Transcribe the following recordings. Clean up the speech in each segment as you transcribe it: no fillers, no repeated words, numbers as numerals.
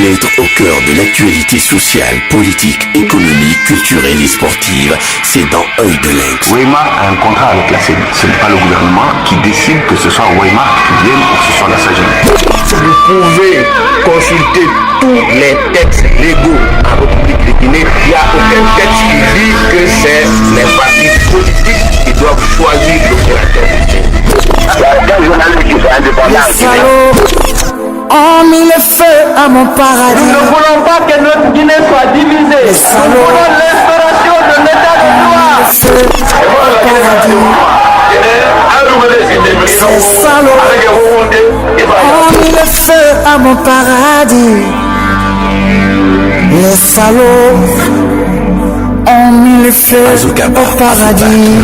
voulez être au cœur de l'actualité sociale, politique, économique, culturelle et sportive, c'est dans Œil de Lynx. Weimar a un contrat avec la CENI. Ce n'est pas le gouvernement qui décide que ce soit Weimar qui vienne ou que ce soit la SAGEM. Vous pouvez consulter tous les textes légaux en République de Guinée. Il n'y a aucun texte qui dit que c'est les partis politiques qui doivent choisir l'opérateur politique. Il y a aucun journaliste qui soit indépendant. On mit le feu à mon paradis. Nous ne voulons pas que notre Guinée soit divisée. Nous voulons l'instauration de l'état de droit. Ces salauds ont mis le feu à mon paradis. Les salauds ont mis le feu au paradis.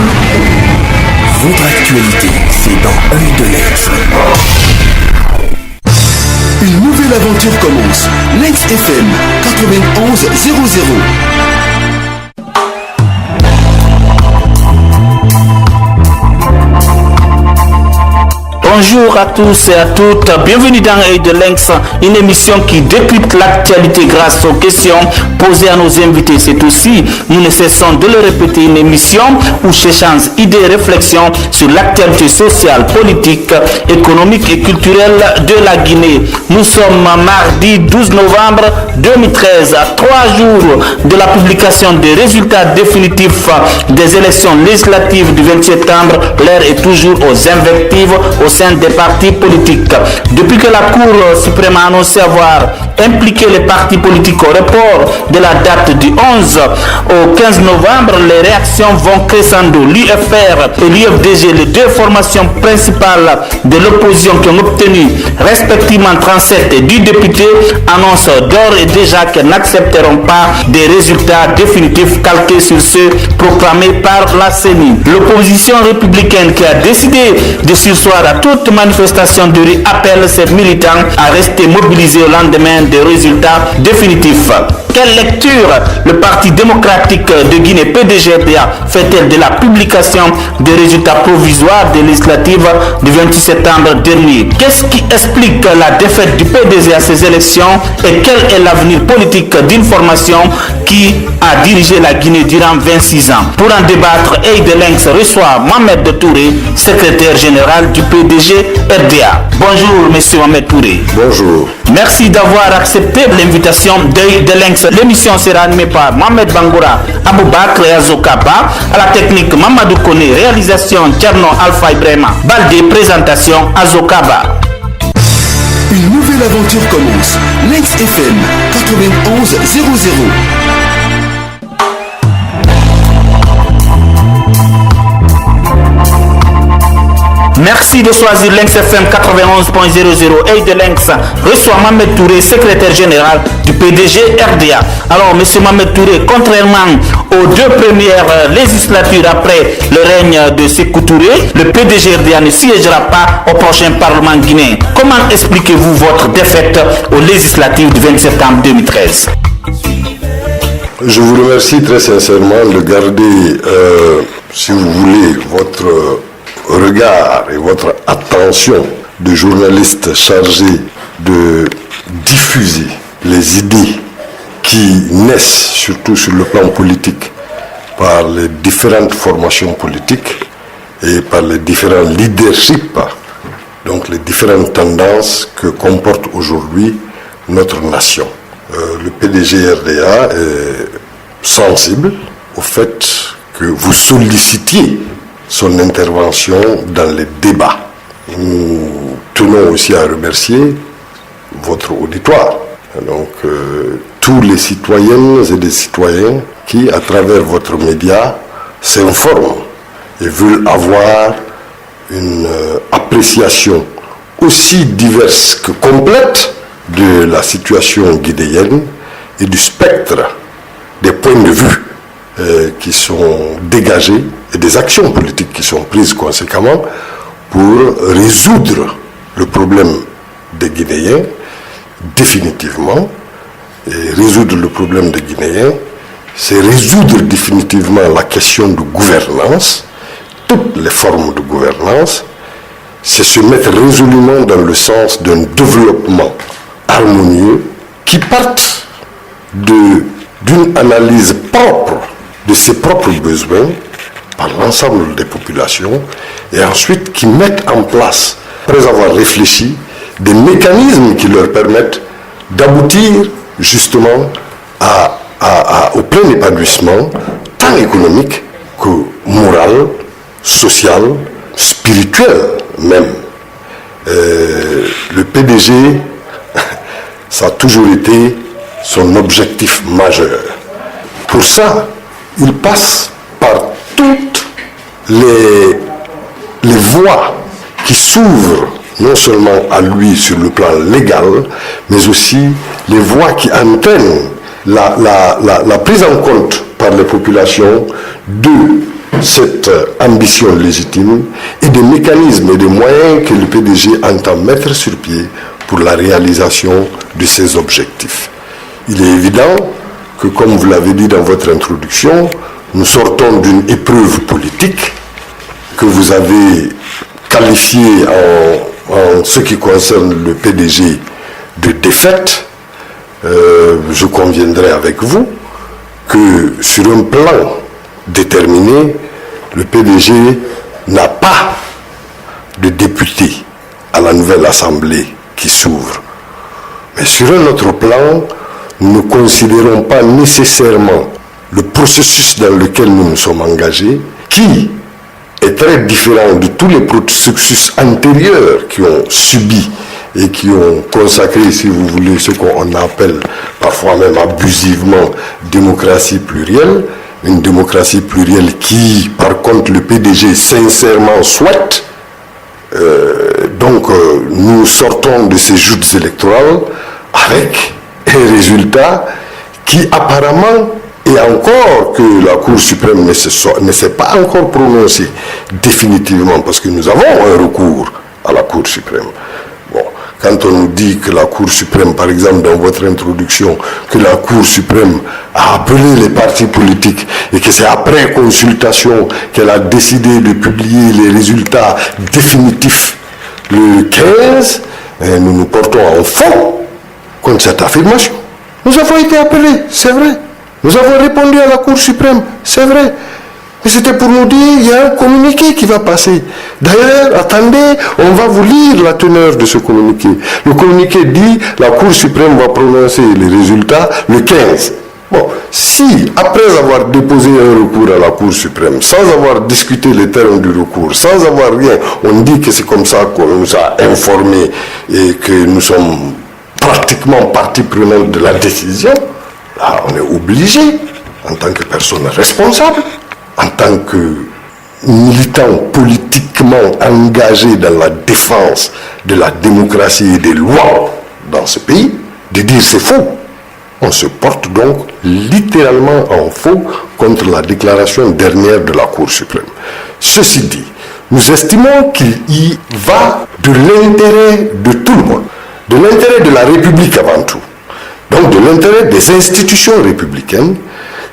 Votre actualité, c'est dans Œil de Lynx. Une nouvelle aventure commence. Lynx FM 91 00. Bonjour à tous et à toutes, bienvenue dans Œil de Lynx, une émission qui décrypte l'actualité grâce aux questions posées à nos invités. C'est aussi, nous ne cessons de le répéter, une émission où s'échangent idées et réflexions sur l'actualité sociale, politique, économique et culturelle de la Guinée. Nous sommes mardi 12 novembre 2013, à 3 jours de la publication des résultats définitifs des élections législatives du 20 septembre. L'heure est toujours aux invectives au sein des partis politiques. Depuis que la Cour suprême a annoncé avoir impliqué les partis politiques au report de la date du 11 au 15 novembre, les réactions vont crescendo. L'UFR et l'UFDG, les deux formations principales de l'opposition qui ont obtenu respectivement 37 et 10 députés, annoncent d'ores et déjà qu'elles n'accepteront pas des résultats définitifs calqués sur ceux proclamés par la CENI. L'opposition républicaine qui a décidé de surseoir à toute manifestation de rue appelle ses militants à rester mobilisés au lendemain des résultats définitifs. Quelle lecture le Parti démocratique de Guinée, PDG-RDA, fait-elle de la publication des résultats provisoires des législatives du 26 septembre dernier? Qu'est-ce qui explique la défaite du PDG à ces élections et quel est l'avenir politique d'une formation qui a dirigé la Guinée durant 26 ans? Pour en débattre, Œil de Lynx reçoit Mohamed Touré, secrétaire général du PDG-RDA. Bonjour, monsieur Mohamed Touré. Bonjour. Merci d'avoir accepté l'invitation d'Œil de Lynx. L'émission sera animée par Mohamed Bangoura, Aboubakr et Azokaba. À la technique, Mamadou Kone. Réalisation, Tcherno Alpha Ibrahima. Baldé, présentation, Azokaba. Une nouvelle aventure commence. Lynx FM 91 00. Merci de choisir Lynx FM 91.00. Œil de Lynx reçoit Mohamed Touré, secrétaire général du PDG-RDA. Alors, monsieur Mohamed Touré, contrairement aux deux premières législatures après le règne de Sékou Touré, le PDG-RDA ne siégera pas au prochain Parlement guinéen. Comment expliquez-vous votre défaite aux législatives du 20 septembre 2013? Je vous remercie très sincèrement de garder, si vous voulez, votre regard et votre attention de journaliste chargé de diffuser les idées qui naissent, surtout sur le plan politique, par les différentes formations politiques et par les différents leaderships, donc les différentes tendances que comporte aujourd'hui notre nation. Le PDG-RDA est sensible au fait que vous sollicitiez son intervention dans les débats. Nous tenons aussi à remercier votre auditoire. Donc, tous les citoyennes et les citoyens qui, à travers votre média, s'informent et veulent avoir une appréciation aussi diverse que complète de la situation guinéenne et du spectre des points de vue qui sont dégagés et des actions politiques qui sont prises conséquemment pour résoudre le problème des Guinéens définitivement. Et résoudre le problème des Guinéens, c'est résoudre définitivement la question de gouvernance, toutes les formes de gouvernance, c'est se mettre résolument dans le sens d'un développement harmonieux qui partent d'une analyse propre de ses propres besoins par l'ensemble des populations et ensuite qui mettent en place, après avoir réfléchi, des mécanismes qui leur permettent d'aboutir justement au plein épanouissement, tant économique que moral, social, spirituel même. Le PDG, ça a toujours été son objectif majeur. Pour ça, il passe par toutes les voies qui s'ouvrent non seulement à lui sur le plan légal, mais aussi les voies qui entraînent la prise en compte par les populations de cette ambition légitime et des mécanismes et des moyens que le PDG entend mettre sur pied pour la réalisation de ses objectifs. Il est évident que, comme vous l'avez dit dans votre introduction, nous sortons d'une épreuve politique que vous avez qualifiée en ce qui concerne le PDG de défaite. Je conviendrai avec vous que sur un plan déterminé, le PDG n'a pas de député à la nouvelle Assemblée qui s'ouvre. Mais sur un autre plan, nous ne considérons pas nécessairement le processus dans lequel nous nous sommes engagés, qui est très différent de tous les processus antérieurs qui ont subi et qui ont consacré, si vous voulez, ce qu'on appelle parfois même abusivement démocratie plurielle, une démocratie plurielle qui, par contre, le PDG sincèrement souhaite. Nous sortons de ces joutes électorales avec un résultat qui apparemment, et encore que la Cour suprême ne s'est pas encore prononcée définitivement, parce que nous avons un recours à la Cour suprême. Bon, quand on nous dit que la Cour suprême, par exemple dans votre introduction, que la Cour suprême a appelé les partis politiques et que c'est après consultation qu'elle a décidé de publier les résultats définitifs le 15, nous nous portons en faux contre cette affirmation. Nous avons été appelés, c'est vrai. Nous avons répondu à la Cour suprême, c'est vrai. Mais c'était pour nous dire, il y a un communiqué qui va passer. D'ailleurs, attendez, on va vous lire la teneur de ce communiqué. Le communiqué dit, la Cour suprême va prononcer les résultats le 15. Bon, si, après avoir déposé un recours à la Cour suprême, sans avoir discuté les termes du recours, sans avoir rien, on dit que c'est comme ça qu'on nous a informés et que nous sommes pratiquement partie prenante de la décision, là, on est obligé, en tant que personne responsable, en tant que militant politiquement engagé dans la défense de la démocratie et des lois dans ce pays, de dire c'est faux. On se porte donc littéralement en faux contre la déclaration dernière de la Cour suprême. Ceci dit, nous estimons qu'il y va de l'intérêt de tout le monde, de l'intérêt de la République avant tout, donc de l'intérêt des institutions républicaines,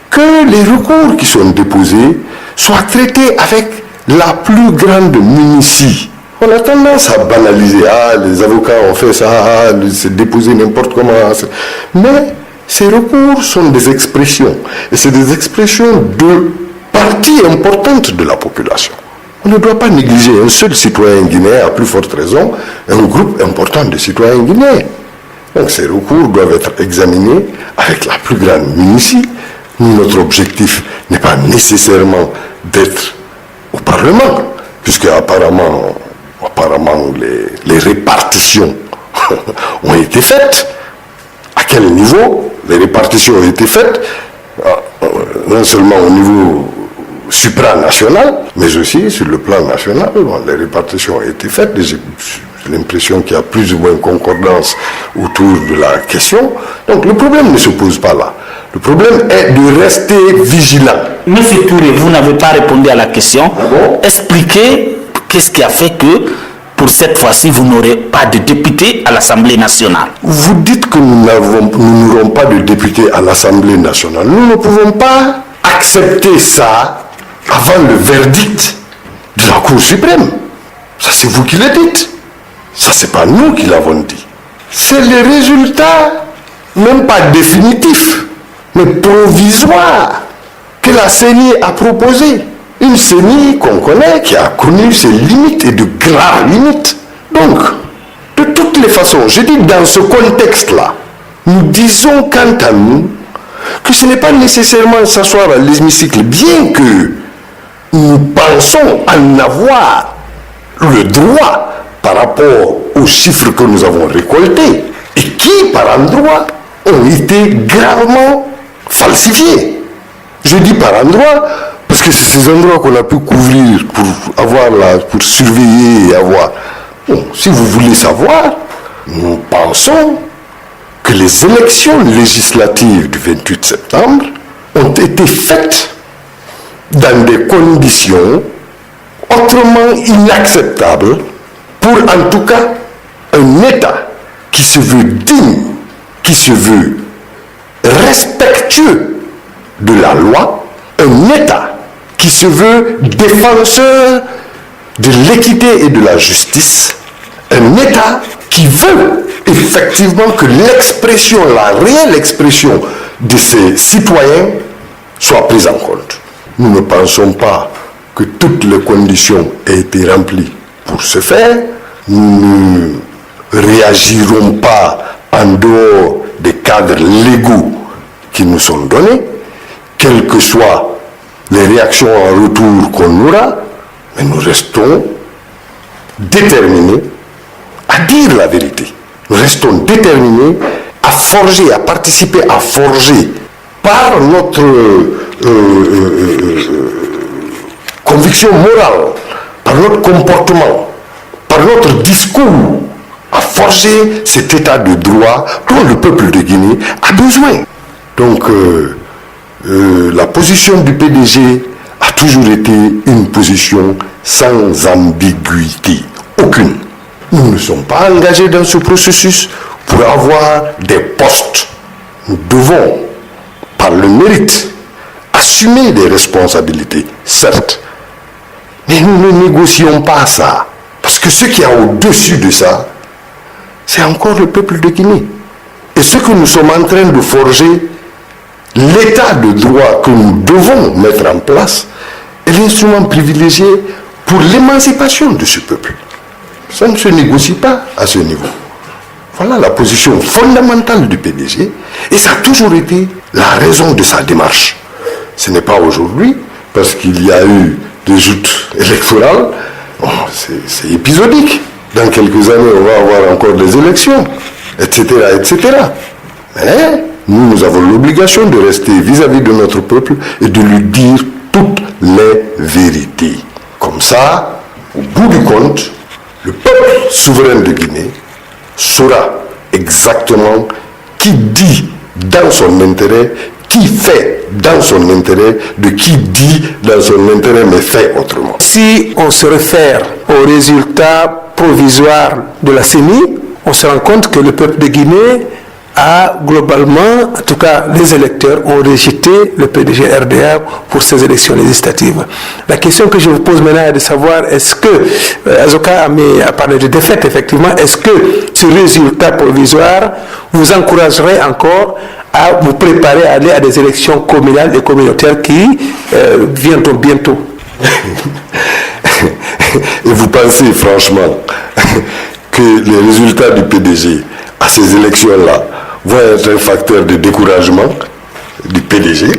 que les recours qui sont déposés soient traités avec la plus grande minutie. On a tendance à banaliser, les avocats ont fait ça, c'est déposé n'importe comment. Mais ces recours sont des expressions, et c'est des expressions de parties importantes de la population. On ne doit pas négliger un seul citoyen guinéen, à plus forte raison, un groupe important de citoyens guinéens. Donc ces recours doivent être examinés avec la plus grande minutie. Notre objectif n'est pas nécessairement d'être au Parlement, puisque apparemment les répartitions ont été faites. À quel niveau les répartitions ont été faites? Non seulement au niveau supranational, mais aussi sur le plan national. Les répartitions ont été faites. J'ai l'impression qu'il y a plus ou moins concordance autour de la question. Donc le problème ne se pose pas là. Le problème est de rester vigilant. Monsieur Touré, vous n'avez pas répondu à la question. Ah bon? Expliquez qu'est-ce qui a fait que, pour cette fois-ci, vous n'aurez pas de député à l'Assemblée nationale. Vous dites que nous n'aurons pas de député à l'Assemblée nationale. Nous ne pouvons pas accepter ça avant le verdict de la Cour suprême. Ça, c'est vous qui le dites. Ça, c'est pas nous qui l'avons dit. C'est les résultats même pas définitif, mais provisoire, que la CENI a proposé. Une CENI qu'on connaît, qui a connu ses limites et de graves limites. Donc, de toutes les façons, je dis dans ce contexte-là, nous disons quant à nous que ce n'est pas nécessairement s'asseoir à l'hémicycle, bien que nous pensons en avoir le droit par rapport aux chiffres que nous avons récoltés et qui, par endroits, ont été gravement falsifiés. Je dis par endroits parce que c'est ces endroits qu'on a pu couvrir pour avoir pour surveiller et avoir. Bon, si vous voulez savoir, nous pensons que les élections législatives du 28 septembre ont été faites dans des conditions autrement inacceptables pour en tout cas un État qui se veut digne, qui se veut respectueux de la loi, un État qui se veut défenseur de l'équité et de la justice, un État qui veut effectivement que l'expression, la réelle expression de ses citoyens soit prise en compte. Nous ne pensons pas que toutes les conditions aient été remplies pour ce faire. Nous ne réagirons pas en dehors des cadres légaux qui nous sont donnés, quelles que soient les réactions en retour qu'on aura, mais nous restons déterminés à dire la vérité. Nous restons déterminés à forger, à participer à forger par notre conviction morale, par notre comportement, par notre discours, à forger cet état de droit dont le peuple de Guinée a besoin. Donc, la position du PDG a toujours été une position sans ambiguïté, aucune. Nous ne sommes pas engagés dans ce processus pour avoir des postes. Nous devons, par le mérite, assumer des responsabilités, certes. Mais nous ne négocions pas ça. Parce que ce qui est au-dessus de ça, c'est encore le peuple de Guinée. Et ce que nous sommes en train de forger, l'état de droit que nous devons mettre en place, est l'instrument privilégié pour l'émancipation de ce peuple. Ça ne se négocie pas à ce niveau. Voilà la position fondamentale du PDG et ça a toujours été la raison de sa démarche. Ce n'est pas aujourd'hui, parce qu'il y a eu des joutes électorales, bon, c'est épisodique. Dans quelques années, on va avoir encore des élections, etc., etc. Mais nous avons l'obligation de rester vis-à-vis de notre peuple et de lui dire toutes les vérités. Comme ça, au bout du compte, le peuple souverain de Guinée saura exactement qui dit dans son intérêt, qui fait dans son intérêt, de qui dit dans son intérêt mais fait autrement. Si on se réfère aux résultats provisoires de la CENI, on se rend compte que le peuple de Guinée a globalement, en tout cas les électeurs ont rejeté le PDG RDA pour ces élections législatives. La question que je vous pose maintenant est de savoir, est-ce que, Azoka a parlé de défaite effectivement, est-ce que ce résultat provisoire vous encouragerait encore à vous préparer à aller à des élections communales et communautaires qui viendront bientôt? Et vous pensez franchement que les résultats du PDG à ces élections-là vont être un facteur de découragement du PDG?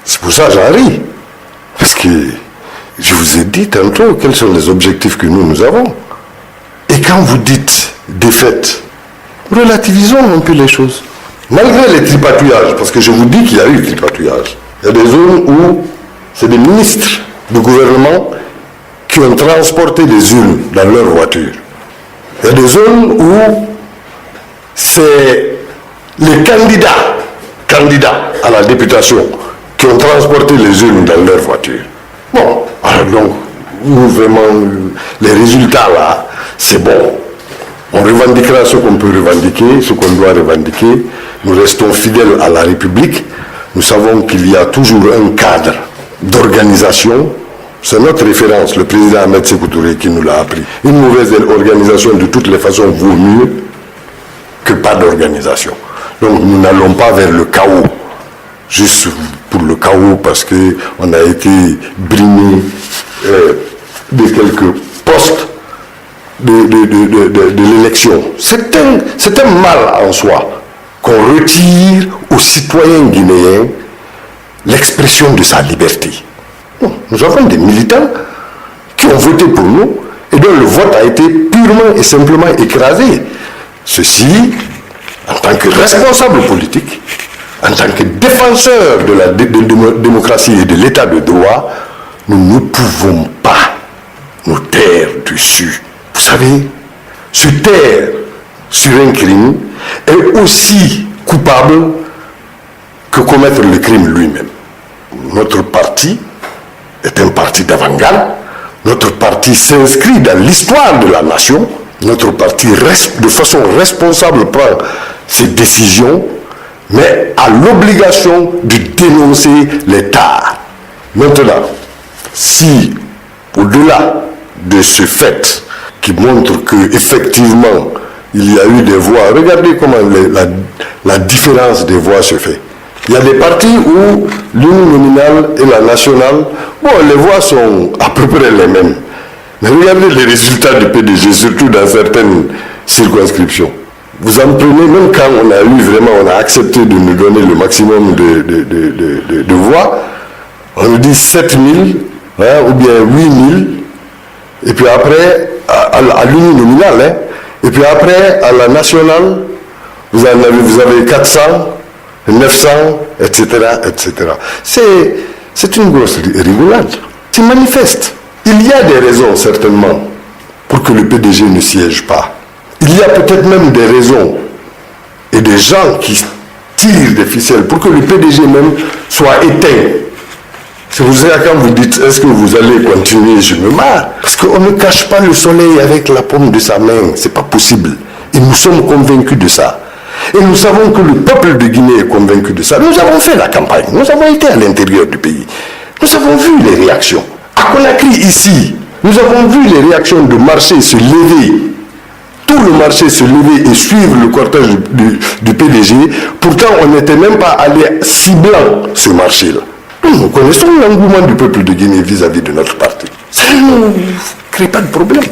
C'est pour ça que j'en ris. Parce que je vous ai dit tantôt quels sont les objectifs que nous avons. Et quand vous dites défaite, relativisons un peu les choses. Malgré les tripatouillages, parce que je vous dis qu'il y a eu tripatouillage, il y a des zones où c'est des ministres du gouvernement qui ont transporté des urnes dans leur voiture. Il y a des zones où c'est les candidats à la députation qui ont transporté les urnes dans leur voiture. Bon, alors donc, nous vraiment, les résultats là, c'est bon. On revendiquera ce qu'on peut revendiquer, ce qu'on doit revendiquer. Nous restons fidèles à la République. Nous savons qu'il y a toujours un cadre d'organisation. C'est notre référence, le président Ahmed Sékou Touré, qui nous l'a appris. Une mauvaise organisation, de toutes les façons, vaut mieux que pas d'organisation. Donc nous n'allons pas vers le chaos, juste pour le chaos parce qu'on a été brimé de quelques postes de l'élection. C'est un mal en soi qu'on retire aux citoyens guinéens l'expression de sa liberté. Bon, nous avons des militants qui ont voté pour nous et dont le vote a été purement et simplement écrasé. Ceci, en tant que responsable politique, en tant que défenseur de la démocratie et de l'état de droit, nous ne pouvons pas nous taire dessus. Vous savez, se taire sur un crime est aussi coupable que commettre le crime lui-même. Notre parti est un parti d'avant-garde. Notre parti s'inscrit dans l'histoire de la nation. Notre parti, de façon responsable, prend ses décisions, mais a l'obligation de dénoncer les tares. Maintenant, si, au-delà de ce fait qui montre qu'effectivement, il y a eu des voix, regardez comment la différence des voix se fait. Il y a des partis où l'uninominal et la nationale, bon, les voix sont à peu près les mêmes. Mais regardez les résultats du PDG, surtout dans certaines circonscriptions. Vous en prenez, même quand on a accepté de nous donner le maximum de voix, on nous dit 7000, ou bien 8000, et puis après, à l'uninominal, et puis après, à la nationale, vous avez 400, 900, etc., etc. C'est une grosse rigolade. C'est manifeste. Il y a des raisons, certainement, pour que le PDG ne siège pas. Il y a peut-être même des raisons et des gens qui tirent des ficelles pour que le PDG même soit éteint. C'est pour ça que quand vous dites, est-ce que vous allez continuer, je me marre. Parce qu'on ne cache pas le soleil avec la paume de sa main. C'est pas possible. Et nous sommes convaincus de ça. Et nous savons que le peuple de Guinée est convaincu de ça. Nous avons fait la campagne. Nous avons été à l'intérieur du pays. Nous avons vu les réactions. À Conakry, ici, nous avons vu les réactions de marché se lever. Tout le marché se lever et suivre le cortège du PDG. Pourtant, on n'était même pas allé ciblant ce marché-là. Nous connaissons l'engouement du peuple de Guinée vis-à-vis de notre parti. Ça ne nous crée pas de problème.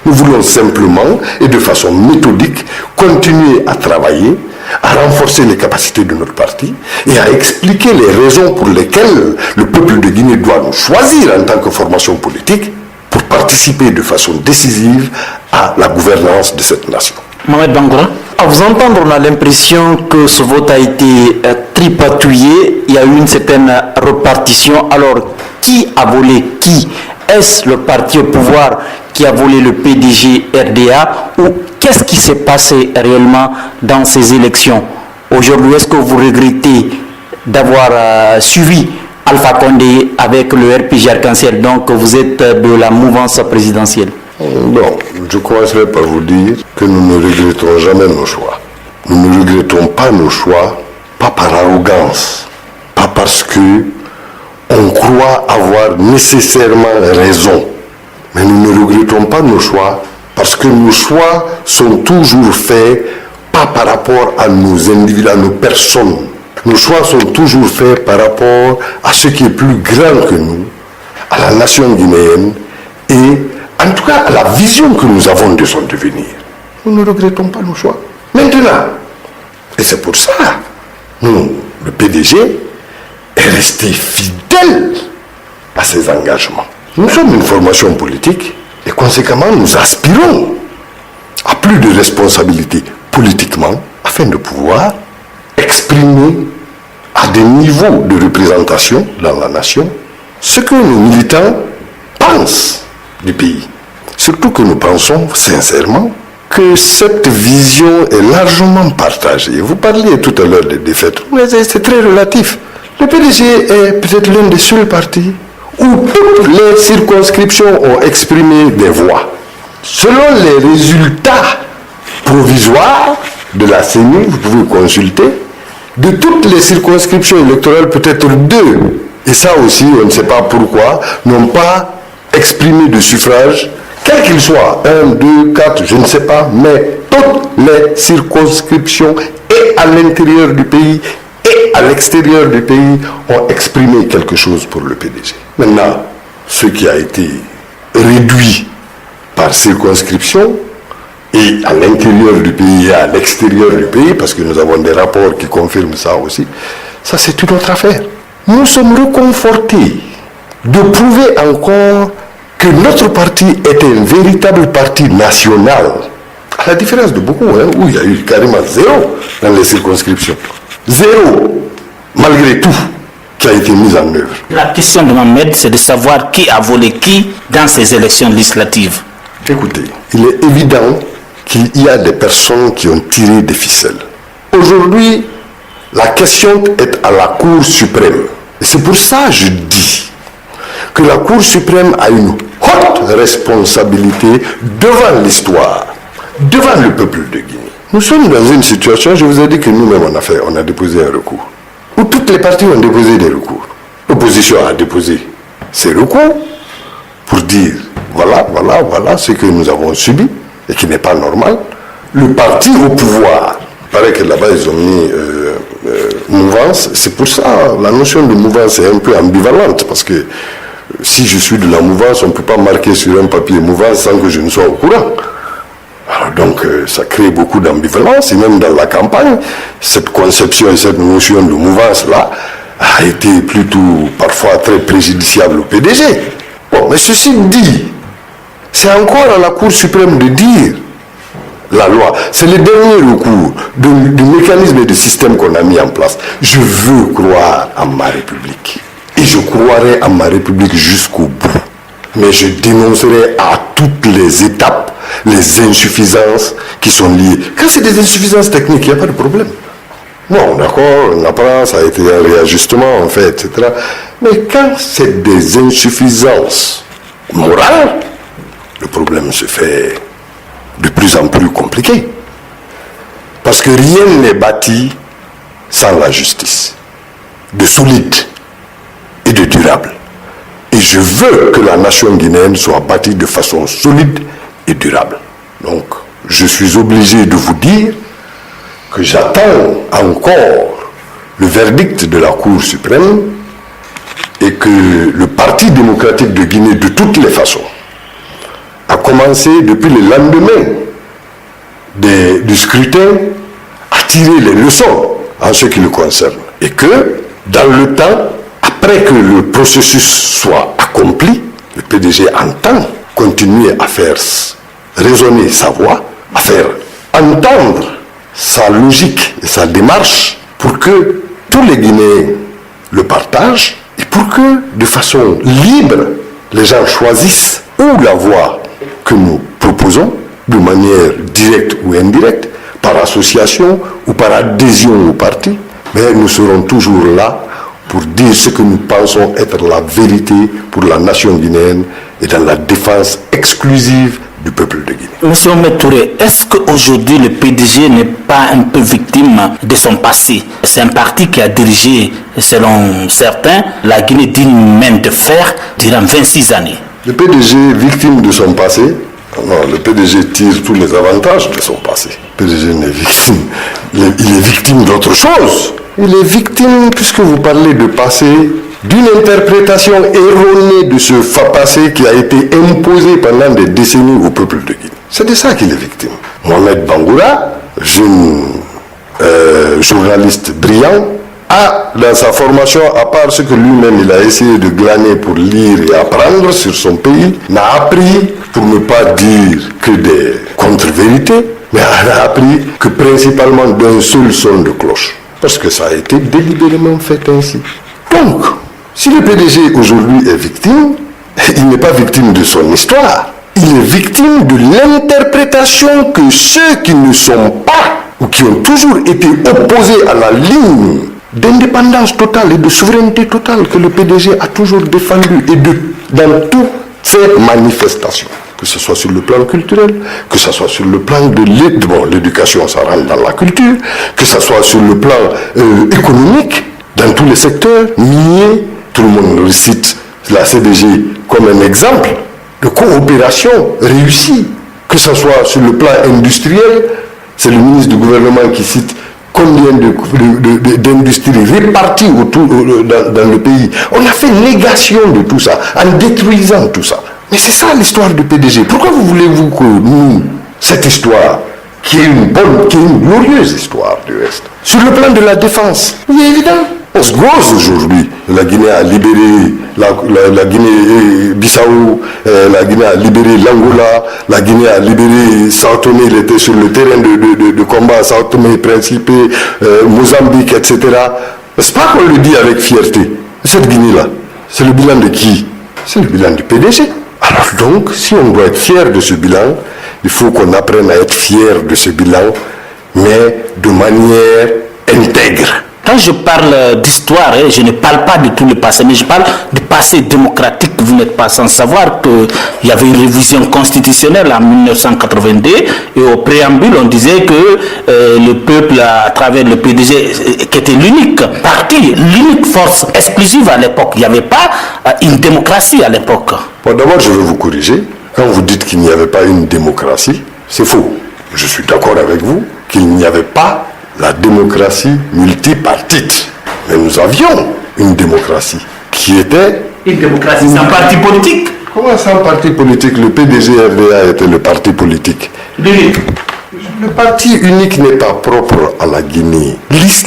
Nous voulons simplement et de façon méthodique continuer à travailler, à renforcer les capacités de notre parti et à expliquer les raisons pour lesquelles le peuple de Guinée doit nous choisir en tant que formation politique pour participer de façon décisive à la gouvernance de cette nation. Mohamed Bangoura. À vous entendre, on a l'impression que ce vote a été tripatouillé. Il y a eu une certaine repartition. Alors, qui a volé qui? Est-ce le parti au pouvoir qui a volé le PDG RDA ou qu'est-ce qui s'est passé réellement dans ces élections? Aujourd'hui, est-ce que vous regrettez d'avoir suivi Alpha Condé avec le RPG Arc-en-Ciel? Donc, vous êtes de la mouvance présidentielle. Bon, je commencerai par vous dire que nous ne regrettons jamais nos choix. Nous ne regrettons pas nos choix, pas par arrogance, pas parce que on croit avoir nécessairement raison. Mais nous ne regrettons pas nos choix parce que nos choix sont toujours faits pas par rapport à nos individus, à nos personnes. Nos choix sont toujours faits par rapport à ce qui est plus grand que nous, à la nation guinéenne et en tout cas à la vision que nous avons de son devenir. Nous ne regrettons pas nos choix. Maintenant, et c'est pour ça, nous, le PDG, est resté fidèle à ses engagements. Nous sommes une formation politique et conséquemment nous aspirons à plus de responsabilités politiquement afin de pouvoir exprimer à des niveaux de représentation dans la nation ce que nos militants pensent du pays. Surtout que nous pensons sincèrement que cette vision est largement partagée. Vous parliez tout à l'heure des défaites, mais c'est très relatif. Le PDG est peut-être l'un des seuls partis où toutes les circonscriptions ont exprimé des voix. Selon les résultats provisoires de la CENI, vous pouvez consulter, de toutes les circonscriptions électorales, peut-être 2, et ça aussi, on ne sait pas pourquoi, n'ont pas exprimé de suffrage, quel qu'il soit, 1, 2, 4, je ne sais pas, mais toutes les circonscriptions et à l'intérieur du pays et à l'extérieur du pays ont exprimé quelque chose pour le PDG. Maintenant, ce qui a été réduit par circonscription et à l'intérieur du pays et à l'extérieur du pays, parce que nous avons des rapports qui confirment ça aussi, ça c'est une autre affaire. Nous sommes réconfortés de prouver encore que notre parti est un véritable parti national, à la différence de beaucoup, où il y a eu carrément zéro dans les circonscriptions. Zéro, malgré tout, qui a été mis en œuvre. La question de Mohamed, c'est de savoir qui a volé qui dans ces élections législatives. Écoutez, il est évident qu'il y a des personnes qui ont tiré des ficelles. Aujourd'hui, la question est à la Cour suprême. Et c'est pour ça que je dis que la Cour suprême a une haute responsabilité devant l'histoire, devant le peuple de Guinée. Nous sommes dans une situation, je vous ai dit que nous-mêmes on a déposé un recours, où toutes les parties ont déposé des recours. L'opposition a déposé ses recours pour dire voilà ce que nous avons subi et qui n'est pas normal. Le parti au pouvoir, il paraît que là-bas ils ont mis mouvance, c'est pour ça la notion de mouvance est un peu ambivalente, parce que si je suis de la mouvance, on ne peut pas marquer sur un papier mouvance sans que je ne sois au courant. Alors donc ça crée beaucoup d'ambivalence, et même dans la campagne, cette conception et cette notion de mouvance-là a été plutôt parfois très préjudiciable au PDG. Bon, mais ceci dit, c'est encore à la Cour suprême de dire la loi. C'est le dernier recours du mécanisme et du système qu'on a mis en place. Je veux croire en ma République. Et je croirai en ma République jusqu'au bout. Mais je dénoncerai à toutes les étapes les insuffisances qui sont liées. Quand c'est des insuffisances techniques, il n'y a pas de problème. Non, d'accord, on apprend, ça a été un réajustement, on fait, etc. Mais quand c'est des insuffisances morales, le problème se fait de plus en plus compliqué. Parce que rien n'est bâti sans la justice, de solide et de durable. Et je veux que la nation guinéenne soit bâtie de façon solide et durable. Donc, je suis obligé de vous dire que j'attends encore le verdict de la Cour suprême et que le Parti démocratique de Guinée, de toutes les façons, a commencé depuis le lendemain du scrutin à tirer les leçons en ce qui le concerne. Et que, dans le temps, après que le processus soit accompli, le PDG entend continuer à faire résonner sa voix, à faire entendre sa logique et sa démarche pour que tous les Guinéens le partagent et pour que, de façon libre, les gens choisissent ou la voie que nous proposons, de manière directe ou indirecte, par association ou par adhésion au parti, mais nous serons toujours là pour dire ce que nous pensons être la vérité pour la nation guinéenne et dans la défense exclusive du peuple de Guinée. Monsieur Mohamed Touré, est-ce qu'aujourd'hui le PDG n'est pas un peu victime de son passé? C'est un parti qui a dirigé, selon certains, la Guinée d'une main de fer durant 26 années. Le PDG victime de son passé? Non, le PDG tire tous les avantages de son passé. Le PDG n'est victime. Il est victime d'autre chose. Il est victime, puisque vous parlez de passé, d'une interprétation erronée de ce passé qui a été imposé pendant des décennies au peuple de Guinée. C'est de ça qu'il est victime. Mohamed Bangoura, jeune journaliste brillant, a dans sa formation, à part ce que lui-même il a essayé de glaner pour lire et apprendre sur son pays, n'a appris, pour ne pas dire que des contre-vérités, mais a appris que principalement d'un seul son de cloche. Parce que ça a été délibérément fait ainsi. Donc, si le PDG aujourd'hui est victime, il n'est pas victime de son histoire. Il est victime de l'interprétation que ceux qui ne sont pas ou qui ont toujours été opposés à la ligne d'indépendance totale et de souveraineté totale que le PDG a toujours défendu et dans toutes ces manifestations. Que ce soit sur le plan culturel, que ce soit sur le plan de l'éducation, ça rentre dans la culture, que ce soit sur le plan économique, dans tous les secteurs, miniers, tout le monde cite la CDG comme un exemple de coopération réussie Que ce soit sur le plan industriel, c'est le ministre du gouvernement qui cite combien d'industries réparties autour dans le pays. On a fait négation de tout ça, en détruisant tout ça. Mais c'est ça l'histoire du PDG. Pourquoi voulez-vous que nous, cette histoire, qui est une glorieuse histoire du reste, sur le plan de la défense, il est évident. On se gosse aujourd'hui. La Guinée a libéré la Guinée-Bissau, la Guinée a libéré l'Angola, la Guinée a libéré Sao Tomé, il était sur le terrain de combat, Sao Tomé, Principe, Mozambique, etc. C'est pas qu'on le dit avec fierté. Cette Guinée-là, c'est le bilan de qui? C'est le bilan du PDG. Alors donc, si on doit être fier de ce bilan, il faut qu'on apprenne à être fier de ce bilan, mais de manière intègre. Quand je parle d'histoire, je ne parle pas de tout le passé, mais je parle du passé démocratique. Vous n'êtes pas sans savoir qu'il y avait une révision constitutionnelle en 1982 et au préambule, on disait que le peuple, à travers le PDG, qui était l'unique parti, l'unique force exclusive à l'époque. Il n'y avait pas une démocratie à l'époque. Bon, d'abord, je veux vous corriger. Quand vous dites qu'il n'y avait pas une démocratie, c'est faux. Je suis d'accord avec vous qu'il n'y avait pas la démocratie multipartite. Mais nous avions une démocratie qui était... Une démocratie sans parti politique. Comment sans parti politique? Le PDG-RDA était le parti politique. L'unique. Le parti unique n'est pas propre à la Guinée.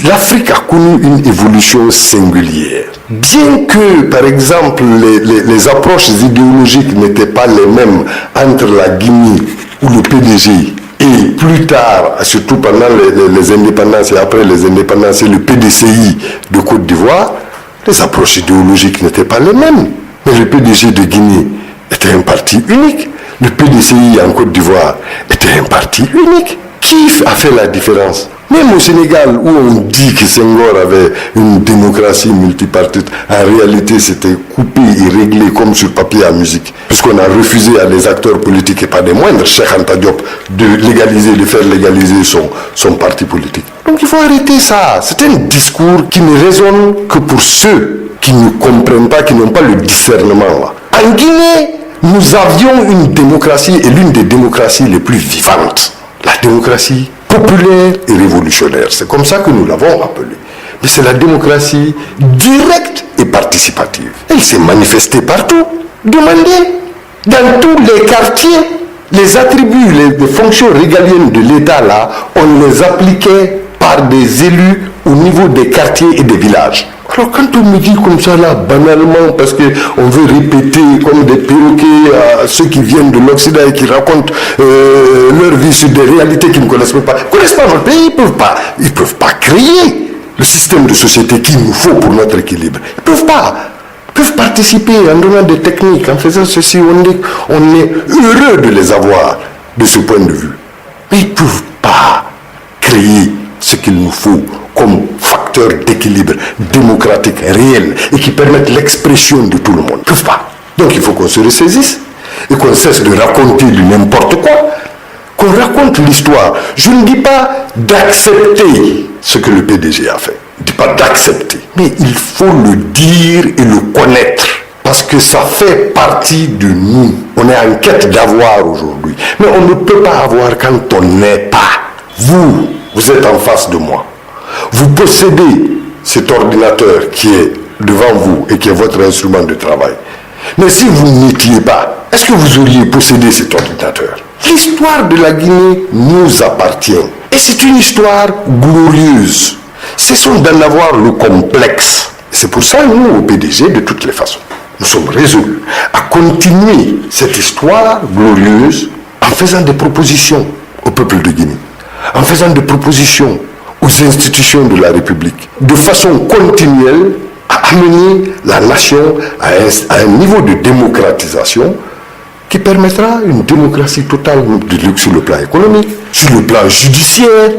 L'Afrique a connu une évolution singulière. Bien que, par exemple, les approches idéologiques n'étaient pas les mêmes entre la Guinée ou le PDG et plus tard, surtout pendant les indépendances et après les indépendances, et le PDCI de Côte d'Ivoire, les approches idéologiques n'étaient pas les mêmes. Mais le PDG de Guinée était un parti unique. Le PDCI en Côte d'Ivoire était un parti unique. Qui a fait la différence? Même au Sénégal, où on dit que Senghor avait une démocratie multipartite, en réalité c'était coupé et réglé comme sur papier à musique. Puisqu'on a refusé à des acteurs politiques et pas des moindres, Cheikh Anta Diop, de faire légaliser son parti politique. Donc il faut arrêter ça. C'est un discours qui ne résonne que pour ceux qui ne comprennent pas, qui n'ont pas le discernement là. En Guinée, nous avions une démocratie et l'une des démocraties les plus vivantes. La démocratie populaire et révolutionnaire. C'est comme ça que nous l'avons appelée. Mais c'est la démocratie directe et participative. Elle s'est manifestée partout. Demandez dans tous les quartiers, les attributs, les fonctions régaliennes de l'État là, on les appliquait par des élus au niveau des quartiers et des villages. Alors quand on me dit comme ça là, banalement, parce qu'on veut répéter comme des perroquets à ceux qui viennent de l'Occident et qui racontent leur vie sur des réalités qu'ils ne connaissent pas, notre pays, ils ne peuvent pas créer le système de société qu'il nous faut pour notre équilibre. Ils ne peuvent pas. Ils peuvent participer en donnant des techniques, en faisant ceci, on est heureux de les avoir de ce point de vue. Mais ils ne peuvent pas créer ce qu'il nous faut comme facteur d'équilibre démocratique réel et qui permettent l'expression de tout le monde. Ils ne peuvent pas. Donc il faut qu'on se ressaisisse et qu'on cesse de raconter du n'importe quoi, qu'on raconte l'histoire. Je ne dis pas d'accepter ce que le PDG a fait. Je ne dis pas d'accepter. Mais il faut le dire et le connaître. Parce que ça fait partie de nous. On est en quête d'avoir aujourd'hui. Mais on ne peut pas avoir quand on n'est pas. Vous êtes en face de moi. Vous possédez cet ordinateur qui est devant vous et qui est votre instrument de travail. Mais si vous n'étiez pas, est-ce que vous auriez possédé cet ordinateur? L'histoire de la Guinée nous appartient. Et c'est une histoire glorieuse. Cessons d'en avoir le complexe. C'est pour ça, nous, au PDG, de toutes les façons, nous sommes résolus à continuer cette histoire glorieuse en faisant des propositions au peuple de Guinée, en faisant des propositions aux institutions de la République, de façon continuelle à amener la nation à un niveau de démocratisation qui permettra une démocratie totale sur le plan économique, sur le plan judiciaire.